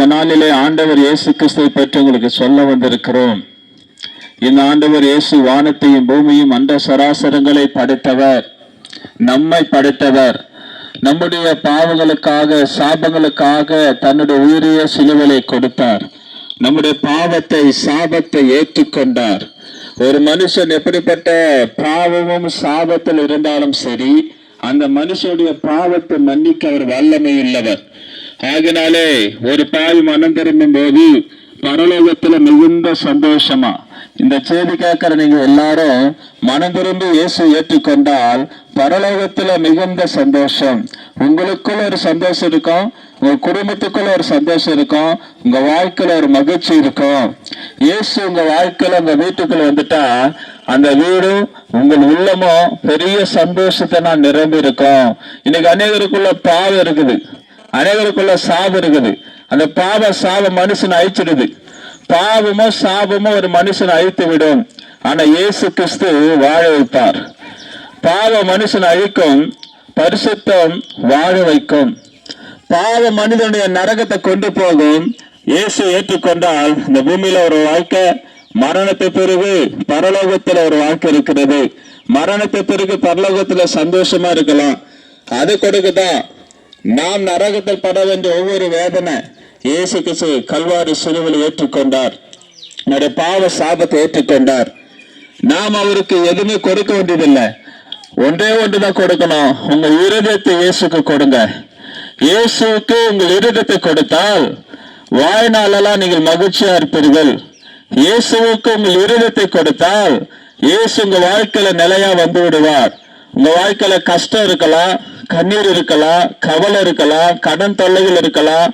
இந்த நாளிலே ஆண்டவர் இயேசு கிறிஸ்துவை பற்றி உங்களுக்கு சொல்ல வந்திருக்கிறோம். இந்த ஆண்டவர் இயேசு வானத்தையும் பூமியும் அண்ட சராசரங்களை படைத்தவர், நம்மை படைத்தவர். நம்முடைய பாவங்களுக்காக சாபங்களுக்காக தன்னுடைய உயிரிய சிலுவையை கொடுத்தார். நம்முடைய பாவத்தை சாபத்தை ஏற்றுக்கொண்டார். ஒரு மனுஷன் எப்படிப்பட்ட பாவமும் சாபத்தில் இருந்தாலும் சரி, அந்த மனுஷனுடைய பாவத்தை மன்னிக்க அவர் வல்லமை உள்ளவர். ஆகினாலே ஒரு பாவி மனம் திரும்பும் போது பரலோகத்துல மிகுந்த சந்தோஷமா, இந்த செய்தி கேட்கிற நீங்க எல்லாரும் மனம் திரும்பி இயேசு ஏற்றுக்கொண்டால் பரலோகத்துல மிகுந்த சந்தோஷம். உங்களுக்குள்ள ஒரு சந்தோஷம் இருக்கும், உங்க குடும்பத்துக்குள்ள ஒரு சந்தோஷம் இருக்கும், உங்க வாழ்க்கையில ஒரு மகிழ்ச்சி இருக்கும். இயேசு உங்க வாழ்க்கையில உங்க வீட்டுக்குள்ள வந்துட்டா அந்த வீடு உங்கள் உள்ளமும் பெரிய சந்தோஷத்தை நான் நிரம்பி இருக்கும். இன்னைக்கு அநேகருக்குள்ள பாவம் இருக்குது, அநேகருக்குள்ள சாபம் இருக்குது. அந்த பாவ சாபம் மனுஷனை அழிச்சிடுது. பாவமோ சாபமோ ஒரு மனுஷனை அழித்து விடும். ஆனா இயேசு கிறிஸ்து வாழ வைப்பார். பாவ மனுஷனை அழிக்கும், பரிசுத்தம் வாழ வைக்கும். பாவ மனிதனுடைய நரகத்தை கொண்டு போகும். இயேசு ஏற்றுக்கொண்டால் இந்த பூமியில ஒரு வாழ்க்கை, மரணத்தை பிறகு பரலோகத்துல ஒரு வாழ்க்கை இருக்கிறது. மரணத்தை பிறகு பரலோகத்துல சந்தோஷமா இருக்கலாம். அது கொடுக்குதான் நாம் நரகத்தில் பட வேண்டிய ஒவ்வொரு வேதனை இயேசு கிறிஸ்து கல்வாரி சிலுவையில் ஏற்றுக்கொண்டார். நம்முடைய பாவ சாபத்தை ஏற்றுக்கொண்டார். நாம் அவருக்கு எதுவுமே கொடுக்க வேண்டியதில்லை. ஒன்றே ஒன்றுதான் கொடுக்கணும். உங்க இருதயத்தை இயேசுக்கு கொடுங்க. இயேசுக்கு உங்கள் இருதயத்தை கொடுத்தால் வாழ்நாளெல்லாம் நீங்கள் மகிழ்ச்சியா இருப்பீர்கள். இயேசுவுக்கு உங்கள் இருதயத்தை கொடுத்தால் இயேசு உங்க வாழ்க்கையில நிலையா வந்து விடுவார். உங்க வாழ்க்கையில கஷ்டம் இருக்கலாம், கண்ணீர் இருக்கலாம், கவலை இருக்கலாம், கடன் தொல்லைகள் இருக்கலாம்,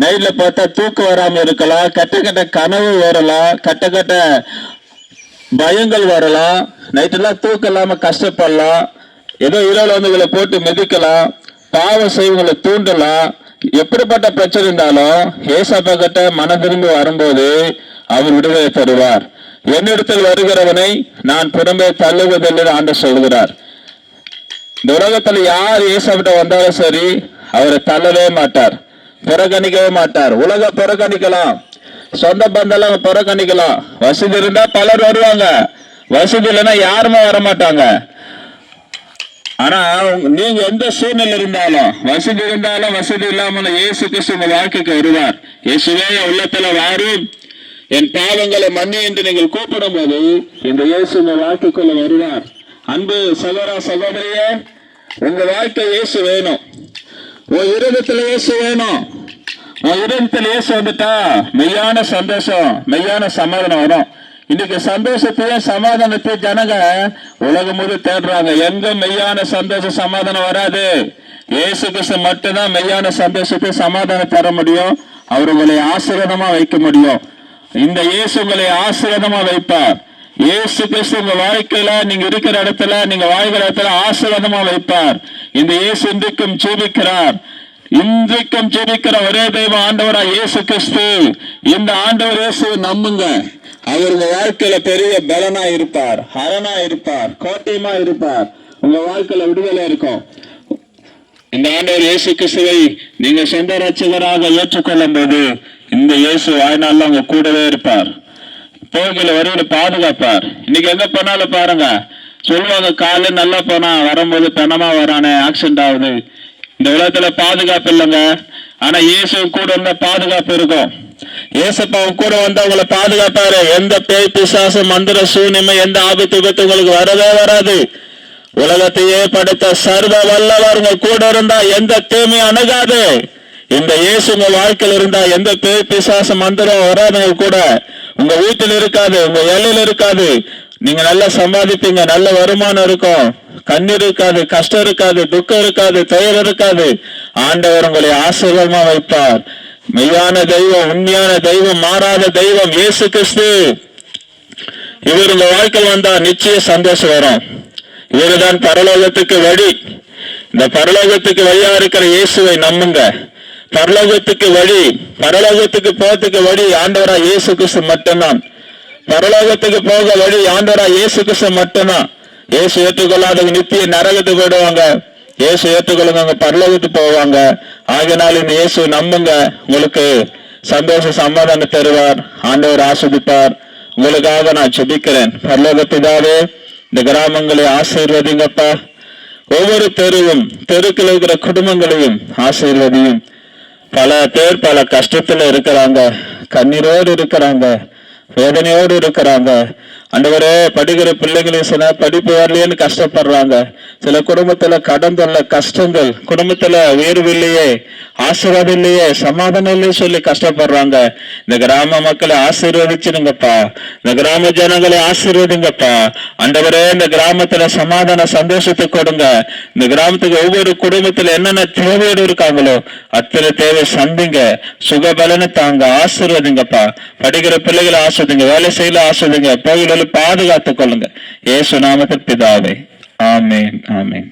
நைட்ல பார்த்தா தூக்கம் வராம இருக்கலாம், கெட்ட கெட்ட கனவு வரலாம், கெட்ட கெட்ட பயங்கள் வரலாம், நைட்டெல்லாம் தூக்கம் இல்லாம கஷ்டப்படலாம், ஏதோ இரவுல வந்து உங்களை போட்டு மிதிக்கலாம், பாவம் செய்வங்களை தூண்டலாம். எப்படிப்பட்ட பிரச்சனை இருந்தாலும் ஏசப்பா கிட்ட மனம் திரும்பி வரும்போது அவர் விடுதலை தருவார். என்னிடத்தில் வருகிறவனை நான் புறம்பே தள்ளுவதில்லை ஆண்டு சொல்கிறார். இந்த உலகத்துல யார் ஏசப்பட்ட வந்தாலும் சரி, அவரை தள்ளவே மாட்டார், புறக்கணிக்கவே மாட்டார். உலக புறக்கணிக்கலாம், சொந்த பந்தெல்லாம் புறக்கணிக்கலாம். வசதி இருந்தா பலர் வருவாங்க, வசதி இல்லைன்னா யாருமே வரமாட்டாங்க. ஆனா நீங்க எந்த சூழ்நிலை இருந்தாலும், வசதி இருந்தாலும் வசதி இல்லாம இயேசு கிறிஸ்து உங்க வாழ்க்கைக்கு வருவார். இயேசுவே உள்ளத்துல வாரும், என் பாவங்களை மன்னி என்று நீங்கள் கூப்பிடும் போது இந்த இயேசு உங்க வாழ்க்கைக்குள்ள வருவார். அன்பு சகோதர சகோதரியே, உங்க வாழ்க்கை இயேசு வேணும். உன் இருதயத்துல இயேசு வேணும். உன் இருதயத்துல இயேசு வந்துட்டா மெய்யான சந்தோஷம், மெய்யான சமாதானம் வரும். இன்னைக்கு சந்தோஷத்தையும் சமாதானத்தையும் ஜனங்க உலகம் முழு தேடுறாங்க. எங்க மெய்யான சந்தோஷம் சமாதானம் வராது. இயேசு கிறிஸ்து மட்டும்தான் மெய்யான சந்தோஷத்தை சமாதானம் தர முடியும். அவர் உங்களை ஆசீர்வாதமா வைக்க முடியும். இந்த இயேசு உங்களை ஆசீர்வாதமா வைப்பார். இயேசு கிறிஸ்து உங்க வாழ்க்கையில, நீங்க இருக்கிற இடத்துல, நீங்க வாழ்கிற இடத்துல ஆசீர்வாதமா வைப்பார். இந்த இயேசு இன்றைக்கும் ஜீவிக்கிறார். இன்றைக்கும் ஜீவிக்கிற ஒரே தெய்வம் ஆண்டவரா இயேசு கிறிஸ்து. இந்த ஆண்டவர் இயேசு நம்புங்க. அவர் உங்க வாழ்க்கையில பெரிய பலனா இருப்பார், அரணா இருப்பார், கோட்டையமா இருப்பார். உங்க வாழ்க்கையில விடுதலை இருக்கும். இந்த ஆண்டவர் இயேசு கிறிஸ்துவை நீங்க சொந்த ரட்சகராக ஏற்றுக்கொள்ளும் போது இந்த இயேசு வாழ்நாள்ல உங்க கூடவே இருப்பார். போகல வருவது பாதுகாப்பார். இன்னைக்கு எங்க போனாலும் பாருங்க, சொல்லுவாங்க காலைல நல்லா போனா வரும்போது பெணமா வரானே, ஆக்சிடென்ட் ஆகுது. இந்த உலகத்துல பாதுகாப்பு இல்லைங்க. ஆனா இயேசு கூட இருந்தா பாதுகாப்பு இருக்கும். இயேசப்பா கூட வந்து உங்களை பாதுகாப்பாரு. எந்த பேய் பிசாசு மந்திர சூனியமை எந்த ஆபத்து விபத்து உங்களுக்கு வரவே வராது. உலகத்தையே படைத்த சர்வ வல்லவர் உங்க கூட இருந்தா எந்த தீமையும் அணுகாது. இந்த இயேசு உங்க வாழ்க்கையில் இருந்தா எந்த பேய் பிசாசு மந்திரம் வராதுங்க கூட. உங்க வீட்டில் இருக்காது, உங்க எல்லையில் இருக்காது. நீங்க நல்லா சம்பாதிப்பீங்க, நல்ல வருமானம் இருக்கும், கண்ணீர் இருக்காது, கஷ்டம் இருக்காது, துக்கம் இருக்காது, துயர் இருக்காது. ஆண்டவர் உங்களை ஆசீர்வாதமா வைப்பார். மெய்யான தெய்வம், உண்மையான தெய்வம், மாறாத தெய்வம் இயேசு கிறிஸ்து. இவர் உங்க வாழ்க்கையில் வந்தா நிச்சய சந்தோஷம் வரும். இவருதான் பரலோகத்துக்கு வழி. இந்த பரலோகத்துக்கு வழியா இருக்கிற இயேசுவை நம்புங்க. பரலோகத்துக்கு வழி, பரலோகத்துக்கு போறதுக்கு வழி ஆண்டவரா இயேசு கிறிஸ்து மட்டும்தான். பரலோகத்துக்கு போக வழி ஆண்டவரா இயேசு கிறிஸ்து மட்டும்தான். இயேசு ஏற்றுக்கொள்ளாதவங்க நித்திய நரகத்துக்கு போயிடுவாங்க. இயேசு ஏற்றுக்கொள்ளுங்க, பரலோகத்துக்கு போவாங்க. ஆகினால் இந்த இயேசு நம்புங்க, உங்களுக்கு சந்தோஷ சமாதானம் தருவார். ஆண்டவர் ஆஸ்வதிப்பார். உங்களுக்காக நான் ஜெபிக்கிறேன். பரலோக பிதாவே, இந்த கிராமங்களை ஆசீர்வதிங்கப்பா. ஒவ்வொரு தெருக்கள் இருக்கிற குடும்பங்களையும் ஆசீர்வதியும். பல பேர் பல கஷ்டத்துல இருக்கிறாங்க, கண்ணீரோடு இருக்கிறாங்க, வேதனையோடு இருக்கிறாங்க. ஆண்டவரே, படிக்கிற பிள்ளைகளையும் சில படிப்பு வரலையேன்னு கஷ்டப்படுறாங்க. சில குடும்பத்துல கடன் தொல்லை, கஷ்டங்கள், குடும்பத்துல உயர்வு இல்லையே, ஆசீர்வாதம் இல்லையே, சமாதானம் இல்லையே சொல்லி கஷ்டப்படுறாங்க. இந்த கிராம மக்களை ஆசீர்வதிச்சிருங்கப்பா. இந்த கிராம ஜனங்களை ஆசீர்வதிங்கப்பா. ஆண்டவரே, இந்த கிராமத்துல சமாதான சந்தோஷத்தை கொடுங்க. இந்த கிராமத்துக்கு ஒவ்வொரு குடும்பத்துல என்னென்ன தேவையோடு இருக்காங்களோ அத்தனை தேவை சந்திங்க. சுகபலனை தாங்க, ஆசீர்வதிங்கப்பா. படிக்கிற பிள்ளைகளை ஆஸ்வதிங்க, வேலை செய்யல ஆஸ்வதிங்க, கோவில்களை பாதுகாத்துக் கொள்ளுங்க. இயேசு நாமத்தில் பிதாவே, ஆமேன், ஆமேன்.